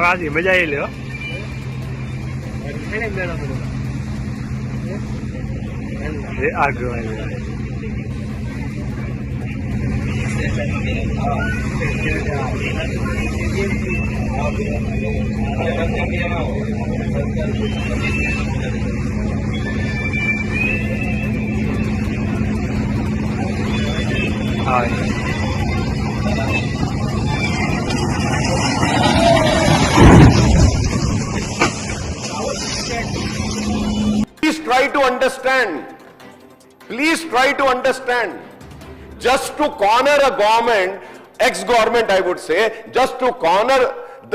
आज मजा आई लो आगे Please try to understand. Please try to understand. Just to corner a government, ex-government I would say, just to corner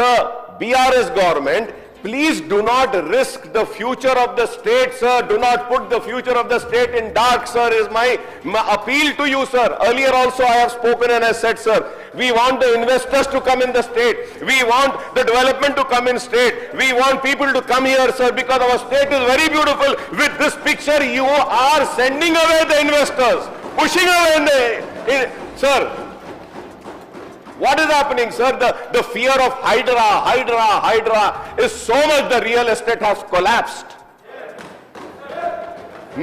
the BRS government, please do not risk the future of the state, sir. Do not put the future of the state in dark, sir, is my appeal to you, sir. Earlier also I have spoken and I said, sir, we want the investors to come in the state. We want the development to come in state. We want people to come here, sir, because our state is very beautiful. With this picture, you are sending away the investors, pushing away sir. What is happening, sir? The fear of Hydra is so much the real estate has collapsed.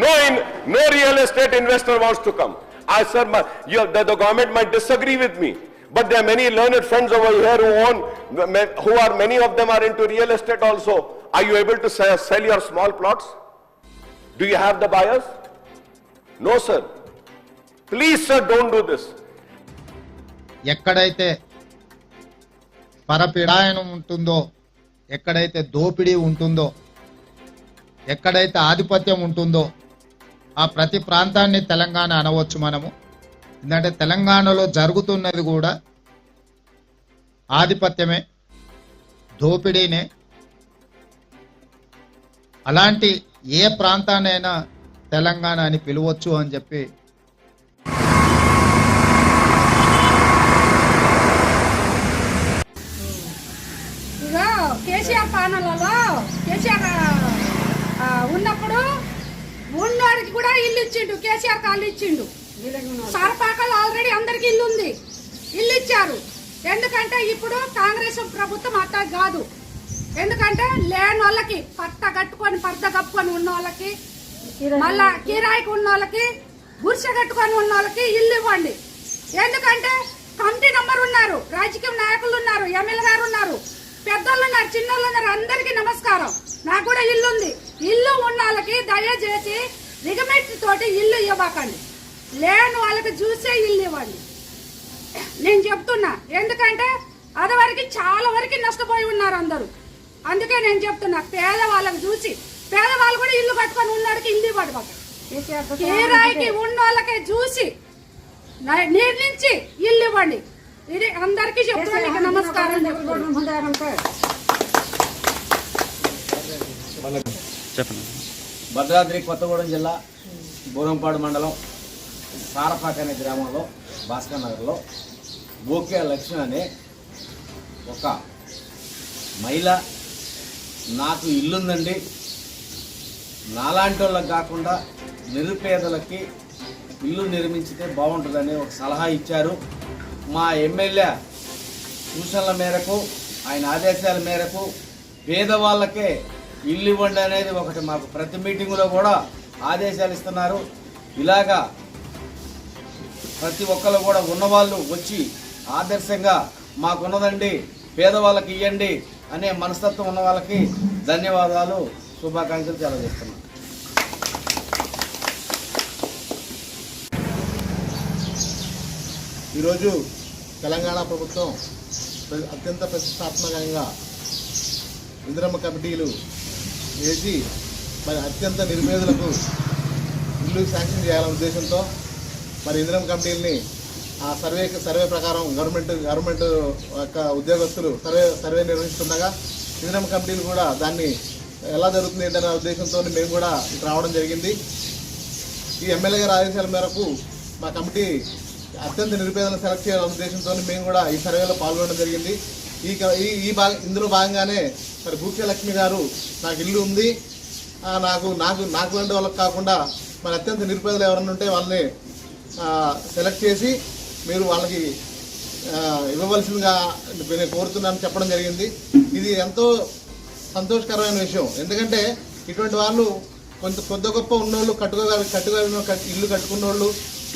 No real estate investor wants to come. Sir, the government might disagree with me, but there are many learned friends over here many of them are into real estate also. Are you able to sell your small plots? Do you have the buyers? No, sir. Please, sir, don't do this. ఎక్కడైతే పరపీడాయనం ఉంటుందో, ఎక్కడైతే దోపిడీ ఉంటుందో, ఎక్కడైతే ఆధిపత్యం ఉంటుందో ఆ ప్రతి ప్రాంతాన్ని తెలంగాణ అనవచ్చు మనము. ఎందుకంటే తెలంగాణలో జరుగుతున్నది కూడా ఆధిపత్యమే, దోపిడీనే. అలాంటి ఏ ప్రాంతాన్నైనా తెలంగాణ అని పిలవచ్చు అని చెప్పి కేసీఆర్ పాలనలో కేసీఆర్ ఉన్నప్పుడు ఉన్నోడికి కూడా ఇల్లు ఇచ్చిండు, కేసీఆర్ కాళ్ళు ఇచ్చిండు. సరపాకలు ఆల్రెడీ అందరికి ఇల్లు ఉంది, ఇల్లు ఇచ్చారు. ఎందుకంటే ఇప్పుడు కాంగ్రెస్ ప్రభుత్వం అట్లా కాదు. ఎందుకంటే లేని వాళ్ళకి పట్ట కట్టుకొని పర్ద కప్పుకొని ఉన్న వాళ్ళకి, మళ్ళా కిరాయికి ఉన్న వాళ్ళకి, గుర్ష కట్టుకొని ఉన్న వాళ్ళకి ఇల్లు ఇవ్వండి. ఎందుకంటే కమిటీ నంబర్ ఉన్నారు, రాజకీయ నాయకులు ఉన్నారు, ఎమ్మెల్యే గారు ఉన్నారు, పెద్దోళ్ళు ఉన్నారు, చిన్నోళ్ళు ఉన్నారు. అందరికి నమస్కారం. నాకు కూడా ఇల్లు ఉంది. ఇల్లు ఉన్న వాళ్ళకి దయచేసి రిగమెట్ తోటి ఇల్లు ఇవ్వకండి, లేని వాళ్ళకి చూసే ఇల్లు ఇవ్వండి. నేను చెప్తున్నా, ఎందుకంటే అదివరకు చాలా వరకు నష్టపోయి ఉన్నారు అందరూ. అందుకే నేను చెప్తున్నా, పేదవాళ్ళకి చూసి, పేదవాళ్ళు కూడా ఇల్లు కట్టుకొని ఉన్నవాడికి ఇల్లు ఇవ్వడు. కిరాయికి ఉన్న వాళ్ళకే చూసి నిర్ణయించి ఇల్లు ఇవ్వండి. ఇది అందరికీ చెప్తున్నాను. నమస్కారం. భద్రాద్రి కొత్తగూడెం జిల్లా బూరంపాడు మండలం సారపాక అనే గ్రామంలో భాస్కర్ నగర్లో బోకే లక్ష్మి అనే ఒక మహిళ, నాకు ఇల్లుందండి, నాలాంటి వాళ్ళకి కాకుండా నిరుపేదలకి ఇల్లు నిర్మించితే బాగుంటుందని ఒక సలహా ఇచ్చారు. మా ఎమ్మెల్యే సూచనల మేరకు, ఆయన ఆదేశాల మేరకు పేదవాళ్ళకే ఇల్లు ఇవ్వండి అనేది ఒకటి మాకు ప్రతి మీటింగులో కూడా ఆదేశాలు ఇస్తున్నారు. ఇలాగా ప్రతి ఒక్కరు కూడా ఉన్నవాళ్ళు వచ్చి ఆదర్శంగా మాకున్నదండి, పేదవాళ్ళకి ఇవ్వండి అనే మనస్తత్వం ఉన్న వాళ్ళకి ధన్యవాదాలు, శుభాకాంక్షలు తెలియజేస్తున్నాను. ఈరోజు తెలంగాణ ప్రభుత్వం అత్యంత ప్రతిష్టాత్మకంగా ఇందిరమ్మ కమిటీలు వేసి మరి అత్యంత నిరుపేదలకు ఇల్లు శాంక్షన్ చేయాలనే ఉద్దేశంతో మరి ఇందిరమ్మ కమిటీలని ఆ సర్వే ప్రకారం గవర్నమెంట్ యొక్క ఉద్యోగస్తులు సర్వే నిర్వహిస్తుండగా ఇందిరమ్మ కమిటీలు కూడా దాన్ని ఎలా జరుగుతుంది ఏంటనే ఉద్దేశంతో మేము కూడా ఇక్కడ రావడం జరిగింది. ఈ ఎమ్మెల్యే గారి ఆదేశాల మేరకు మా కమిటీ అత్యంత నిరుపేదలను సెలెక్ట్ చేయాలనే ఉద్దేశంతో మేము కూడా ఈ సర్వేలో పాల్గొనడం జరిగింది. ఇందులో భాగంగానే మరి బూకే లక్ష్మి గారు, నాకు ఇల్లు ఉంది, నాకు లాంటి వాళ్ళకి కాకుండా మరి అత్యంత నిరుపేదలు ఎవరైనా ఉంటే వాళ్ళని సెలెక్ట్ చేసి మీరు వాళ్ళకి ఇవ్వవలసిందిగా నేను కోరుతున్నాను చెప్పడం జరిగింది. ఇది ఎంతో సంతోషకరమైన విషయం. ఎందుకంటే ఇటువంటి వాళ్ళు కొద్ది గొప్ప ఉన్నోళ్ళు ఇల్లు కట్టుకున్నోళ్ళు,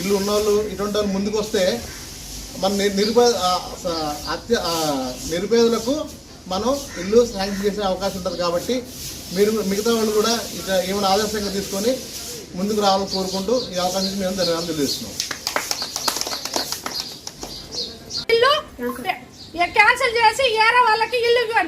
ఇల్లు ఉన్నోళ్ళు, ఇటువంటి వాళ్ళు ముందుకు వస్తే మన నిరుపేదలకు మనం ఇల్లు శాంక్షన్ చేసే అవకాశం ఉంటుంది. కాబట్టి మీరు మిగతా వాళ్ళు కూడా ఇక ఏమైనా ఆదర్శంగా తీసుకొని ముందుకు రావాలని కోరుకుంటూ ఈ అవకాశం మేము ధన్యవాదాలు తెలియజేస్తున్నాం. ఇల్లు క్యాన్సిల్ చేసి ఏరే వాళ్ళకి ఇల్లు ఇవ్వండి.